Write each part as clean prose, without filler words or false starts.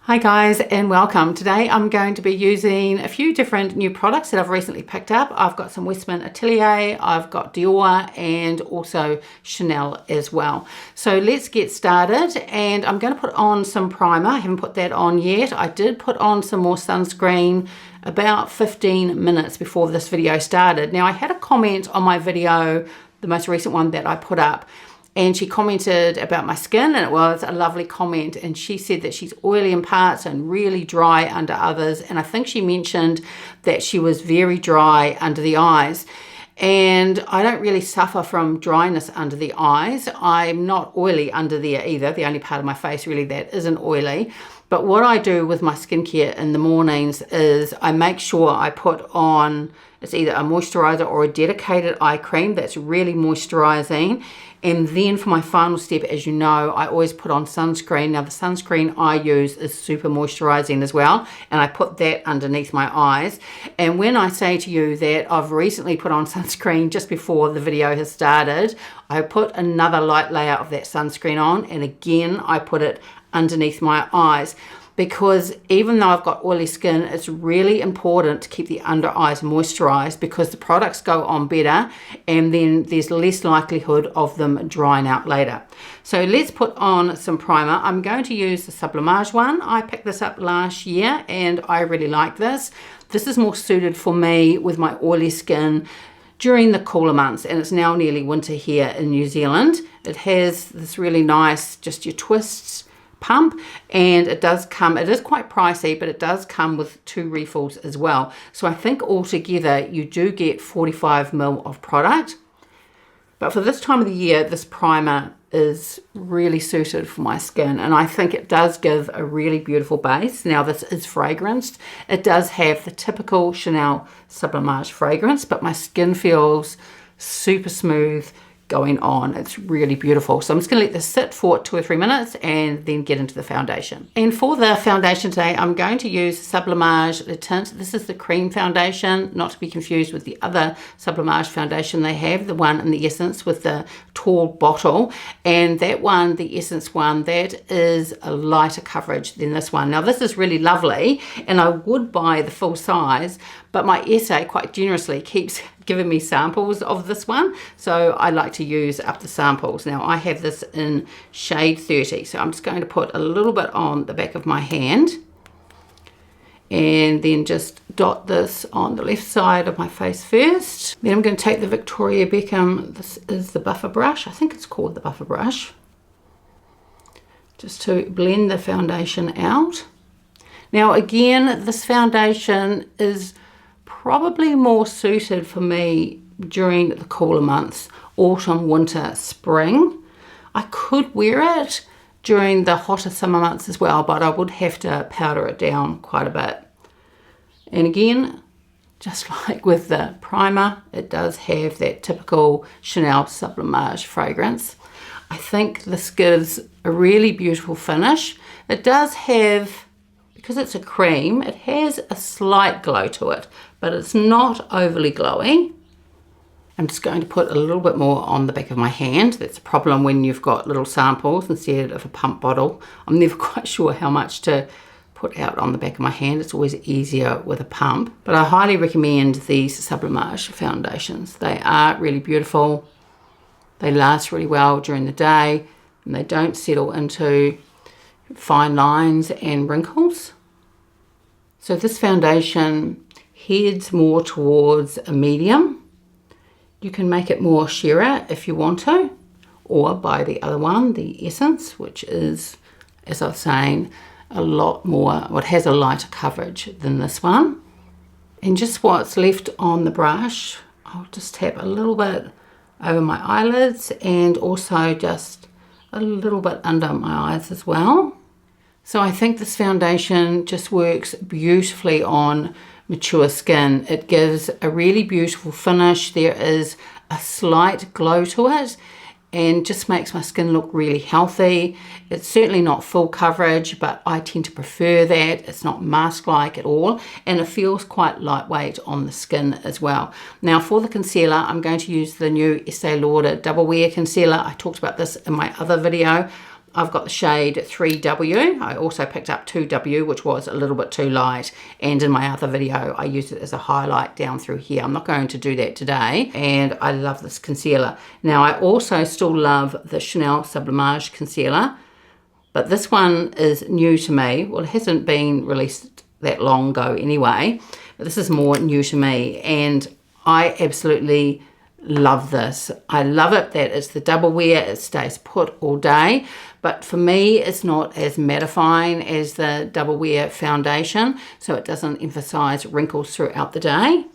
Hi guys and welcome. Today I'm going to be using a few different new products that I've recently picked up. I've got some Westman Atelier, I've got Dior and also Chanel as well. So let's get started, and I'm going to put on some primer. I haven't put that on yet. I did put on some more sunscreen about 15 minutes before this video started. Now I had a comment on my video, the most recent one that I put up, and she commented about my skin, and it was a lovely comment, and she said that she's oily in parts and really dry under others, and I think she mentioned that she was very dry under the eyes. And I don't really suffer from dryness under the eyes. I'm not oily under there either, the only part of my face really that isn't oily. But what I do with my skincare in the mornings is I make sure I put on, it's either a moisturizer or a dedicated eye cream that's really moisturizing. And then for my final step, as you know, I always put on sunscreen. Now the sunscreen I use is super moisturizing as well, and I put that underneath my eyes. And when I say to you that I've recently put on sunscreen just before the video has started, I put another light layer of that sunscreen on, and again I put it underneath my eyes, because even though I've got oily skin, it's really important to keep the under eyes moisturized, because the products go on better and then there's less likelihood of them drying out later. So let's put on some primer. I'm going to use the Sublimage one. I picked this up last year and I really like this. This is more suited for me with my oily skin during the cooler months, and it's now nearly winter here in New Zealand. It has this really nice, just your twists pump, and it does come, it is quite pricey, but it does come with 2 refills as well. So I think altogether you do get 45 ml of product. But for this time of the year, this primer is really suited for my skin, and I think it does give a really beautiful base. Now this is fragranced. It does have the typical Chanel Sublimage fragrance, but my skin feels super smooth going on. It's really beautiful. So I'm just going to let this sit for 2 or 3 minutes and then get into the foundation. And for the foundation today, I'm going to use Sublimage, the Teint. This is the cream foundation, not to be confused with the other Sublimage foundation they have, the one in the Essence with the tall bottle. And that one, the Essence one, that is a lighter coverage than this one. Now this is really lovely, and I would buy the full size, but my Estee quite generously keeps giving me samples of this one, so I like to use up the samples. Now I have this in shade 30, so I'm just going to put a little bit on the back of my hand and then just dot this on the left side of my face first. Then I'm going to take the Victoria Beckham, this is the buffer brush, I think it's called the buffer brush, just to blend the foundation out. Now again, this foundation is probably more suited for me during the cooler months, autumn, winter, spring. I could wear it during the hotter summer months as well, but I would have to powder it down quite a bit. And again, just like with the primer, it does have that typical Chanel Sublimage fragrance. I think this gives a really beautiful finish. It does have, because it's a cream, it has a slight glow to it, but it's not overly glowy. I'm just going to put a little bit more on the back of my hand. That's a problem when you've got little samples instead of a pump bottle. I'm never quite sure how much to put out on the back of my hand. It's always easier with a pump. But I highly recommend these Sublimage foundations. They are really beautiful. They last really well during the day, and they don't settle into fine lines and wrinkles. So this foundation heads more towards a medium. You can make it more sheerer if you want to, or buy the other one, the Essence, which is, as I was saying, a lot more, what has a lighter coverage than this one. And just what's left on the brush, I'll just tap a little bit over my eyelids and also just a little bit under my eyes as well. So I think this foundation just works beautifully on mature skin. It gives a really beautiful finish. There is a slight glow to it and just makes my skin look really healthy. It's certainly not full coverage, but I tend to prefer that. It's not mask-like at all, and it feels quite lightweight on the skin as well. Now for the concealer, I'm going to use the new Estee Lauder Double Wear Concealer. I talked about this in my other video. I've got the shade 3W. I also picked up 2W, which was a little bit too light. And in my other video, I used it as a highlight down through here. I'm not going to do that today. And I love this concealer. Now, I also still love the Chanel Sublimage concealer. But this one is new to me. Well, it hasn't been released that long ago anyway. But this is more new to me. And I absolutely love this. I love it that it's the double wear. It stays put all day. But for me, it's not as mattifying as the double wear foundation, so it doesn't emphasize wrinkles throughout the day.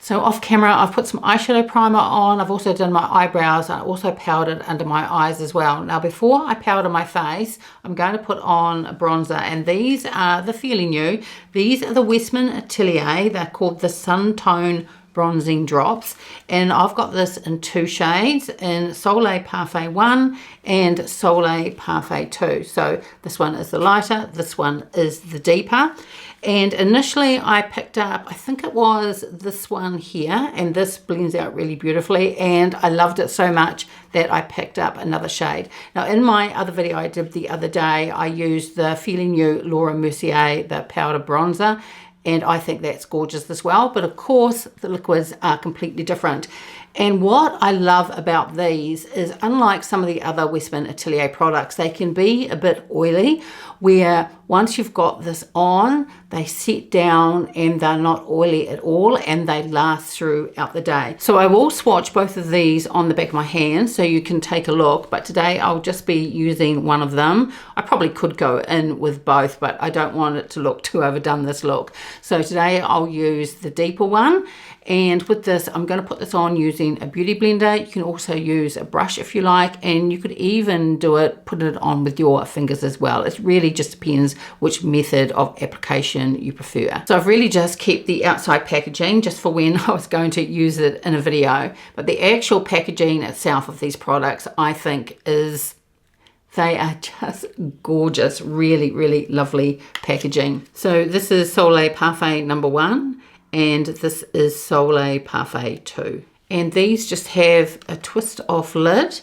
So off camera, I've put some eyeshadow primer on. I've also done my eyebrows. I also powdered under my eyes as well. Now, before I powder my face, I'm going to put on a bronzer, and these are the Fairly New. These are the Westman Atelier. They're called the Sun Tone Bronzing Drops, and I've got this in 2 shades, in Soleil Parfait 1 and Soleil Parfait 2. So this one is the lighter, this one is the deeper. And initially I picked up, I think it was this one here, and this blends out really beautifully, and I loved it so much that I picked up another shade. Now, in my other video I did the other day, I used the Fairly New Laura Mercier, the powder bronzer, and I think that's gorgeous as well. But of course, the liquids are completely different. And what I love about these is, unlike some of the other Westman Atelier products, they can be a bit oily, where once you've got this on, they set down and they're not oily at all, and they last throughout the day. So I will swatch both of these on the back of my hand so you can take a look, but today I'll just be using one of them. I probably could go in with both, but I don't want it to look too overdone, this look. So today I'll use the deeper one. And with this, I'm going to put this on using a beauty blender. You can also use a brush if you like, and you could even put it on with your fingers as well. It really just depends which method of application you prefer. So I've really just kept the outside packaging just for when I was going to use it in a video. But the actual packaging itself of these products, I think, they are just gorgeous. Really, really lovely packaging. So this is Soleil Parfait number 1. And this is Soleil Parfait 2. And these just have a twist off lid,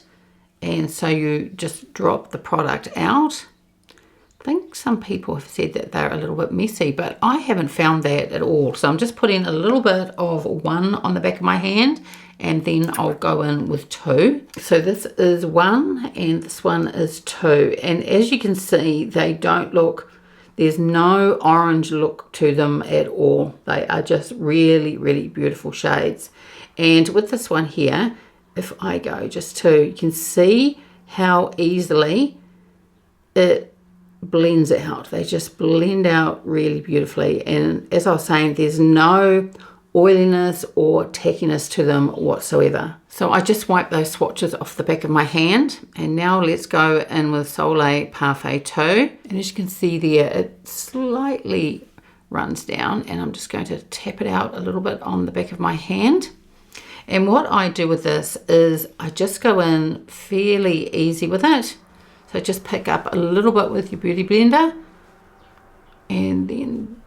and so you just drop the product out. I think some people have said that they're a little bit messy, but I haven't found that at all. So I'm just putting a little bit of 1 on the back of my hand, and then I'll go in with 2. So this is 1 and this one is 2. And as you can see, they don't look, there's no orange look to them at all. They are just really, really beautiful shades. And with this one here, if I go just to, you can see how easily it blends out. They just blend out really beautifully. And as I was saying, there's no oiliness or tackiness to them whatsoever. So I just wipe those swatches off the back of my hand, and now let's go in with Soleil Parfait 2. And as you can see there, it slightly runs down, and I'm just going to tap it out a little bit on the back of my hand. And what I do with this is I just go in fairly easy with it. So just pick up a little bit with your beauty blender and then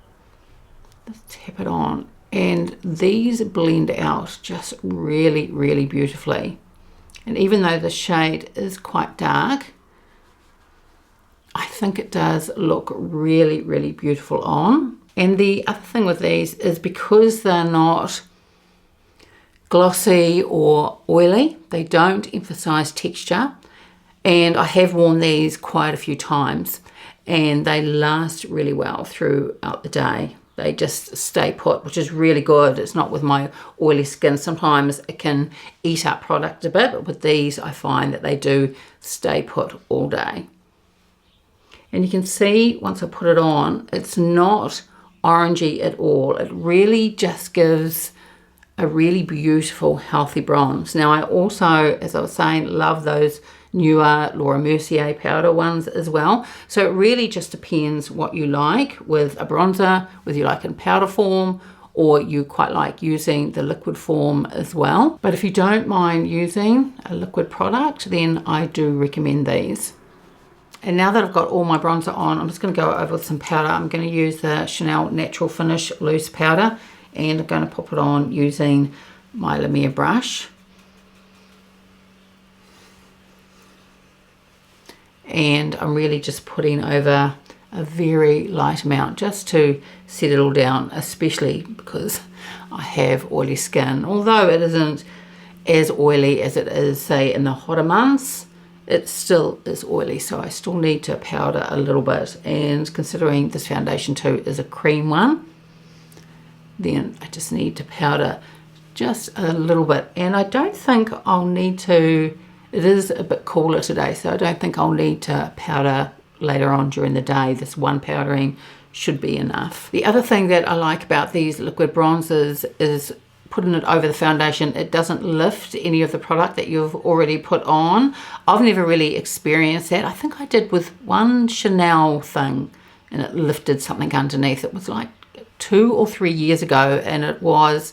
just tap it on. And these blend out just really, really beautifully. And even though the shade is quite dark, I think it does look really, really beautiful on. And the other thing with these is, because they're not glossy or oily, they don't emphasize texture. And I have worn these quite a few times, and they last really well throughout the day. They just stay put, which is really good. It's not with my oily skin. Sometimes it can eat up product a bit, but with these I find that they do stay put all day. And you can see once I put it on, it's not orangey at all. It really just gives a really beautiful, healthy bronze. Now I also, as I was saying, love those newer Laura Mercier powder ones as well. So it really just depends what you like with a bronzer, whether you like in powder form or you quite like using the liquid form as well. But if you don't mind using a liquid product, then I do recommend these. And now that I've got all my bronzer on, I'm just going to go over with some powder. I'm going to use the Chanel Natural Finish Loose Powder, and I'm going to pop it on using my Mer brush. and I'm really just putting over a very light amount just to set it all down, especially because I have oily skin. Although it isn't as oily as it is, say, in the hotter months, it still is oily, so I still need to powder a little bit. And considering this foundation too is a cream one, then I just need to powder just a little bit. And I don't think I'll need to, it is a bit cooler today, so I don't think I'll need to powder later on during the day. This one powdering should be enough. The other thing that I like about these liquid bronzers is putting it over the foundation. It doesn't lift any of the product that you've already put on. I've never really experienced that. I think I did with one Chanel thing and it lifted something underneath. It was like 2 or 3 years ago, and it was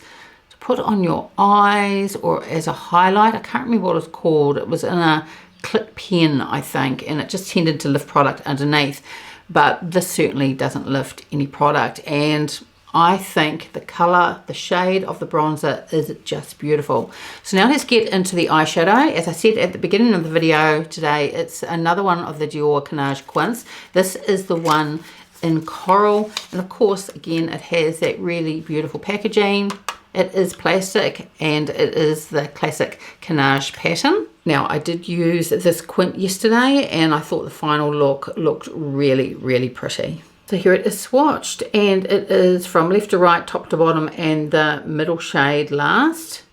to put on your eyes or as a highlight. I can't remember what it was called. It was in a clip pen, I think, and it just tended to lift product underneath. But this certainly doesn't lift any product, and I think the colour, the shade of the bronzer is just beautiful. So now let's get into the eyeshadow. As I said at the beginning of the video today, it's another one of the Dior Cannage Quints. This is the one in Coral, and of course, again, it has that really beautiful packaging. It is plastic, and it is the classic Cannage pattern. Now, I did use this Quint yesterday, and I thought the final look looked really, really pretty. So here it is swatched, and it is from left to right, top to bottom, and the middle shade last.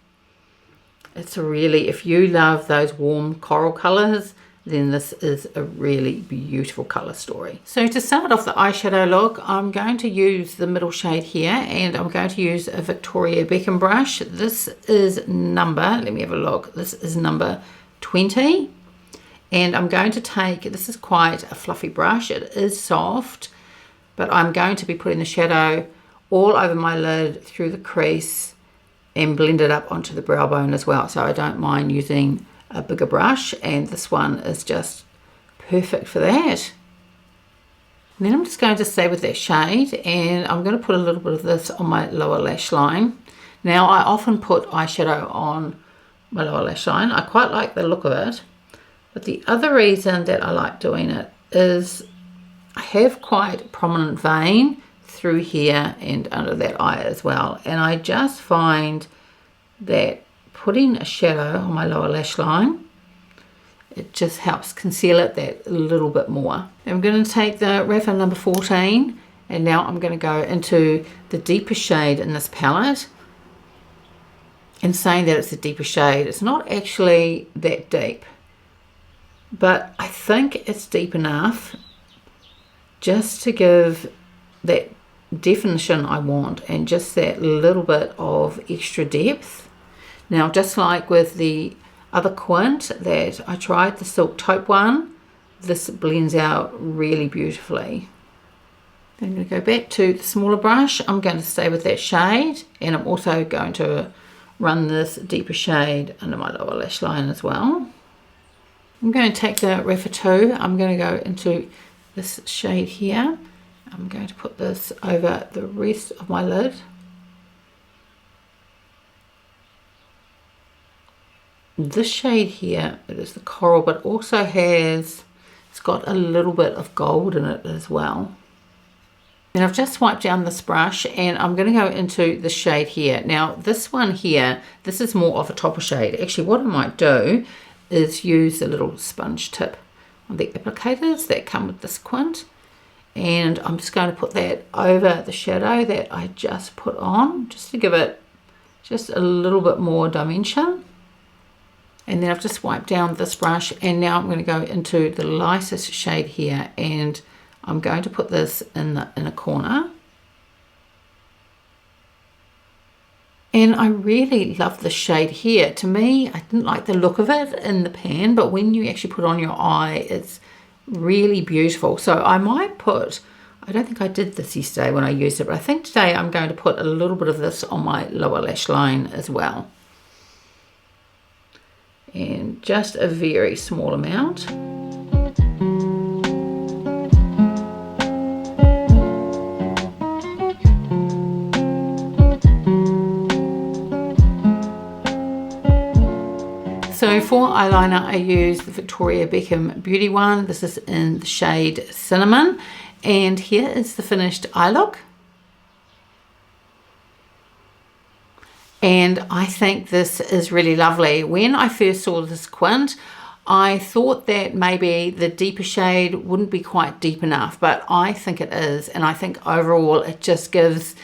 It's a really, if you love those warm coral colours, then this is a really beautiful colour story. So to start off the eyeshadow look, I'm going to use the middle shade here, and I'm going to use a Victoria Beckham brush. This is number, let me have a look, this is number 20. And I'm going to take, this is quite a fluffy brush, it is soft, but I'm going to be putting the shadow all over my lid, through the crease, and blend it up onto the brow bone as well. So I don't mind using a bigger brush, and this one is just perfect for that. And then I'm just going to stay with that shade, and I'm going to put a little bit of this on my lower lash line. Now, I often put eyeshadow on my lower lash line. I quite like the look of it, but the other reason that I like doing it is I have quite a prominent vein through here and under that eye as well, and I just find that putting a shadow on my lower lash line, it just helps conceal it that little bit more. I'm going to take the Rapha number 14, and now I'm going to go into the deeper shade in this palette. And saying that it's a deeper shade, it's not actually that deep, but I think it's deep enough just to give that definition I want, and just that little bit of extra depth. Now, just like with the other Quint that I tried, the Silk Taupe one, this blends out really beautifully. Then I'm going to go back to the smaller brush. I'm going to stay with that shade, and I'm also going to run this deeper shade under my lower lash line as well. I'm going to take the Rapha 2. I'm going to go into this shade here. I'm going to put this over the rest of my lid. This shade here, it is the coral, but also has, it's got a little bit of gold in it as well. And I've just wiped down this brush, and I'm going to go into the shade here. Now, this one here, this is more of a topper shade. Actually, what I might do is use a little sponge tip on the applicators that come with this Quint, and I'm just going to put that over the shadow that I just put on, just to give it just a little bit more dimension. And then I've just wiped down this brush, and now I'm going to go into the lightest shade here, and I'm going to put this in the inner corner. And I really love the shade here. To me, I didn't like the look of it in the pan, but when you actually put it on your eye, it's really beautiful. So I might put, I don't think I did this yesterday when I used it, but I think today I'm going to put a little bit of this on my lower lash line as well. And just a very small amount. So for eyeliner, I use the Victoria Beckham Beauty one. This is in the shade Cinnamon. And here is the finished eye look. And I think this is really lovely. When I first saw this quint, I thought that maybe the deeper shade wouldn't be quite deep enough, but I think it is. And I think overall it just gives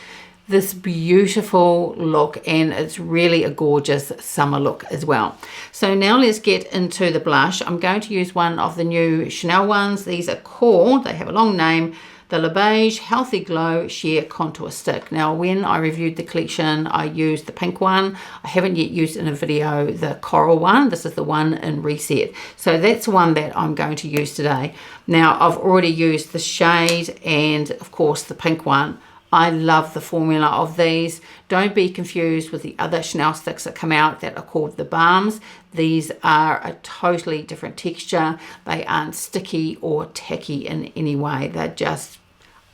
this beautiful look, and it's really a gorgeous summer look as well. So now let's get into the blush. I'm going to use one of the new Chanel ones. These are called, they have a long name, the Beige Healthy Glow Sheer Contour Stick. Now when I reviewed the collection, I used the pink one. I haven't yet used in a video the coral one. This is the one in Reset. So that's the one that I'm going to use today. Now I've already used the shade and of course the pink one. I love the formula of these. Don't be confused with the other Chanel sticks that come out that are called the balms. These are a totally different texture. They aren't sticky or tacky in any way.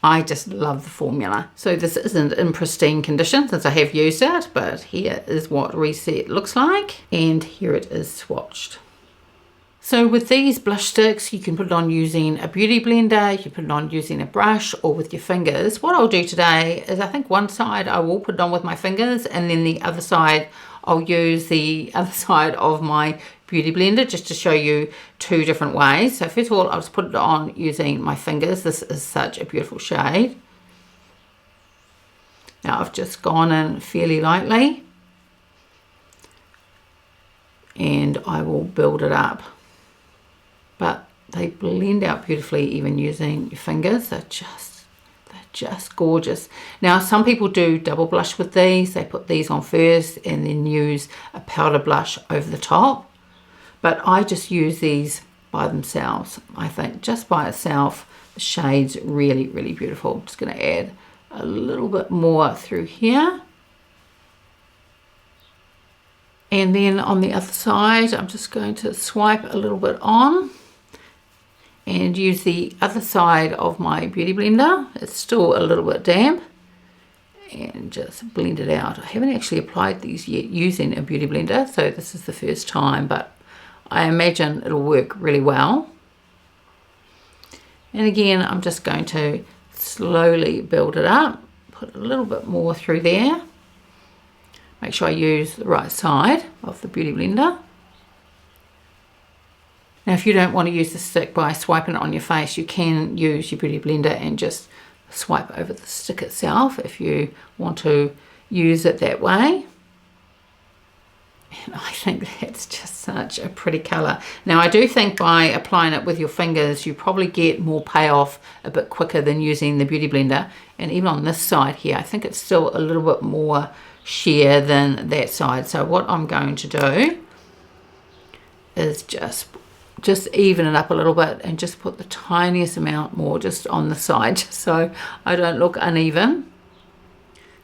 I just love the formula. So this isn't in pristine condition since I have used it, but here is what Reset looks like. And here it is swatched. So with these blush sticks, you can put it on using a beauty blender, you can put it on using a brush or with your fingers. What I'll do today is I think one side I will put it on with my fingers, and then the other side I'll use the other side of my beauty blender just to show you two different ways. So first of all, I'll just put it on using my fingers. This is such a beautiful shade. Now I've just gone in fairly lightly and I will build it up. But they blend out beautifully even using your fingers. They're just gorgeous. Now some people do double blush with these. They put these on first and then use a powder blush over the top. But I just use these by themselves. I think just by itself, the shade's really, really beautiful. I'm just going to add a little bit more through here. And then on the other side, I'm just going to swipe a little bit on and use the other side of my beauty blender. It's still a little bit damp, and just blend it out. I haven't actually applied these yet using a beauty blender, so this is the first time, but I imagine it'll work really well. And again, I'm just going to slowly build it up, put a little bit more through there. Make sure I use the right side of the beauty blender. Now if you don't want to use the stick by swiping it on your face, you can use your beauty blender and just swipe over the stick itself if you want to use it that way. And I think that's just such a pretty colour. Now I do think by applying it with your fingers you probably get more payoff a bit quicker than using the beauty blender. And even on this side here, I think it's still a little bit more sheer than that side. So what I'm going to do is just even it up a little bit and just put the tiniest amount more just on the side so I don't look uneven.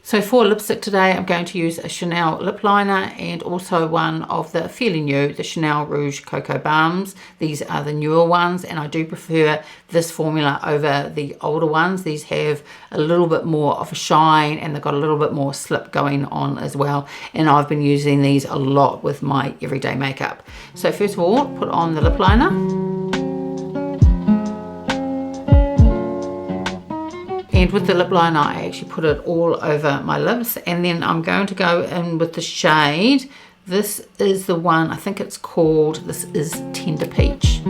So for lipstick today, I'm going to use a Chanel lip liner and also one of the fairly new, the Chanel Rouge Cocoa Balms. These are the newer ones, and I do prefer this formula over the older ones. These have a little bit more of a shine and they've got a little bit more slip going on as well. And I've been using these a lot with my everyday makeup. So first of all, put on the lip liner. And with the lip liner, I actually put it all over my lips. And then I'm going to go in with the shade. This is the one, I think it's called, this is Tender Peach.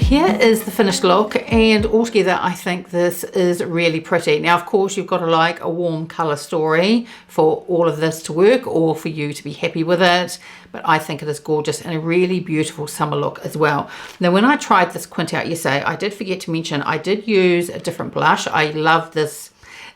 Here is the finished look, and altogether I think this is really pretty. Now of course you've got to like a warm colour story for all of this to work or for you to be happy with it, but I think it is gorgeous and a really beautiful summer look as well. Now when I tried this quint out yesterday, I did forget to mention I did use a different blush. I love these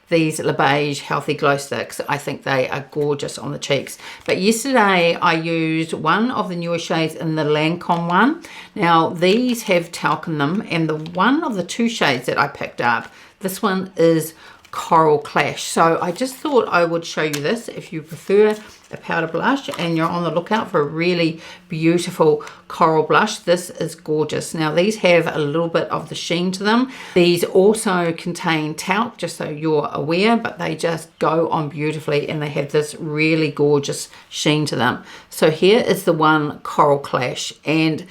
Beige Healthy Glow Sticks. I think they are gorgeous on the cheeks. But yesterday I used one of the newer shades in the Lancome one. Now these have talc in them, and the one of the two shades that I picked up, this one is Coral Clash. So I just thought I would show you this if you prefer a powder blush and you're on the lookout for a really beautiful coral blush. This is gorgeous. Now these have a little bit of the sheen to them. These also contain talc, just so you're aware, but they just go on beautifully and they have this really gorgeous sheen to them. So here is the one, Coral Clash, and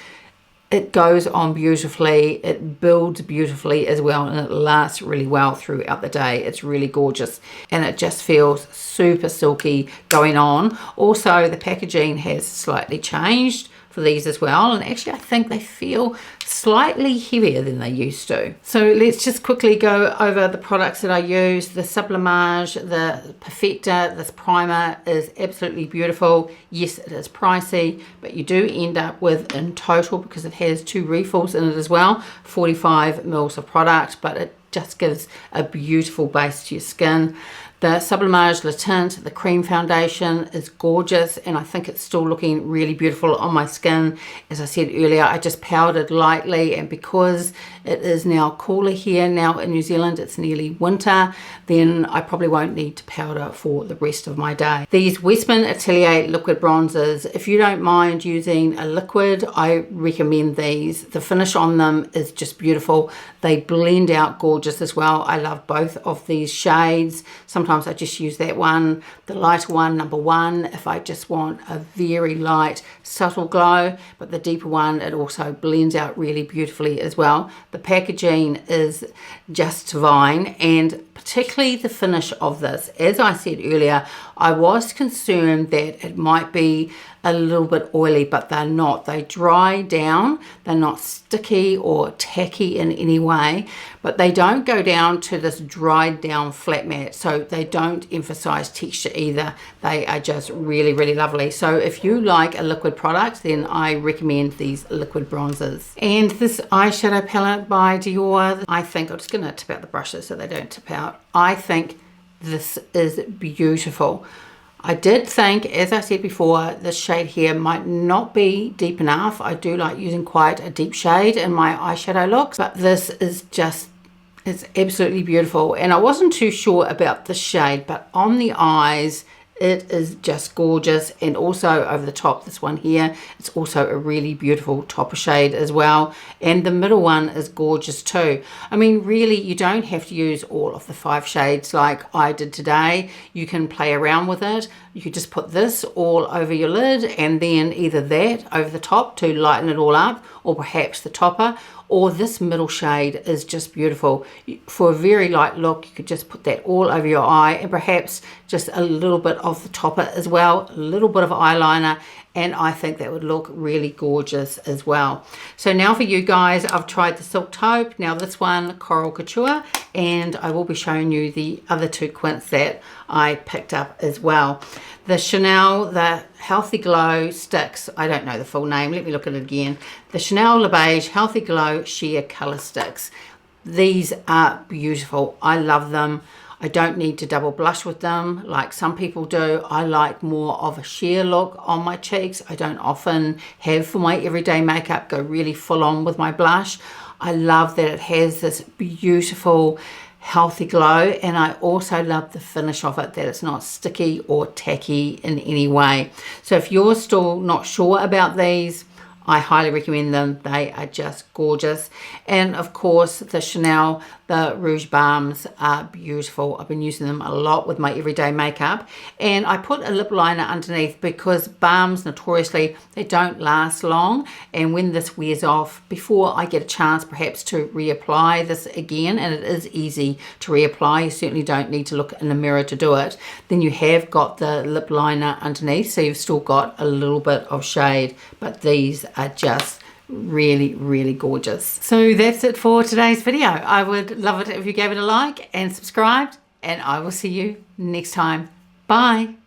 it goes on beautifully, it builds beautifully as well, and it lasts really well throughout the day. It's really gorgeous and it just feels super silky going on. Also, the packaging has slightly changed for these as well, and actually I think they feel slightly heavier than they used to. So let's just quickly go over the products that I use. The Sublimage, the Perfector, this primer is absolutely beautiful. Yes, it is pricey, but you do end up with, in total, because it has 2 refills in it as well, 45 mils of product, but it just gives a beautiful base to your skin. The Sublimage Le Tint, the cream foundation, is gorgeous, and I think it's still looking really beautiful on my skin. As I said earlier, I just powdered lightly, and because it is now cooler here, now in New Zealand it's nearly winter, then I probably won't need to powder for the rest of my day. These Westman Atelier liquid bronzers, if you don't mind using a liquid, I recommend these. The finish on them is just beautiful. They blend out gorgeous as well. I love both of these shades. Sometimes I just use that one, the lighter one, number 1, if I just want a very light, subtle glow, but the deeper one, it also blends out really beautifully as well. The packaging is just divine, and particularly the finish of this. As I said earlier, I was concerned that it might be a little bit oily, but they're not. They dry down. They're not sticky or tacky in any way, but they don't go down to this dried down flat mat, so they don't emphasize texture either. They are just really, really lovely. So if you like a liquid product, then I recommend these liquid bronzers. And this eyeshadow palette by Dior, I think, I'm just going to tip out the brushes so they don't tip out. I think this is beautiful. I did think, as I said before, this shade here might not be deep enough. I do like using quite a deep shade in my eyeshadow looks, but this is just, it's absolutely beautiful. And I wasn't too sure about the shade, but on the eyes, it is just gorgeous. And also over the top, this one here, it's also a really beautiful topper shade as well. And the middle one is gorgeous too. I mean, really, you don't have to use all of the 5 shades like I did today. You can play around with it. You could just put this all over your lid and then either that over the top to lighten it all up, or perhaps the topper, or this middle shade is just beautiful. For a very light look, you could just put that all over your eye, and perhaps just a little bit of the topper as well, a little bit of eyeliner, and I think that would look really gorgeous as well. So now for you guys, I've tried the Silk Taupe, now this one, Coral Couture, and I will be showing you the other 2 quints that I picked up as well. The Chanel, the Healthy Glow Sticks, I don't know the full name, let me look at it again. The Chanel Le Beige Healthy Glow Sheer Colour Sticks. These are beautiful. I love them. I don't need to double blush with them like some people do. I like more of a sheer look on my cheeks. I don't often have, for my everyday makeup, go really full on with my blush. I love that it has this beautiful healthy glow, and I also love the finish of it, that it's not sticky or tacky in any way. So if you're still not sure about these, I highly recommend them. They are just gorgeous. And of course the Chanel, the Rouge Balms are beautiful. I've been using them a lot with my everyday makeup, and I put a lip liner underneath because balms notoriously, they don't last long, and when this wears off, before I get a chance perhaps to reapply this again, and it is easy to reapply, you certainly don't need to look in the mirror to do it, then you have got the lip liner underneath, so you've still got a little bit of shade, but these are just really, really gorgeous. So that's it for today's video. I would love it if you gave it a like and subscribed, and I will see you next time. Bye.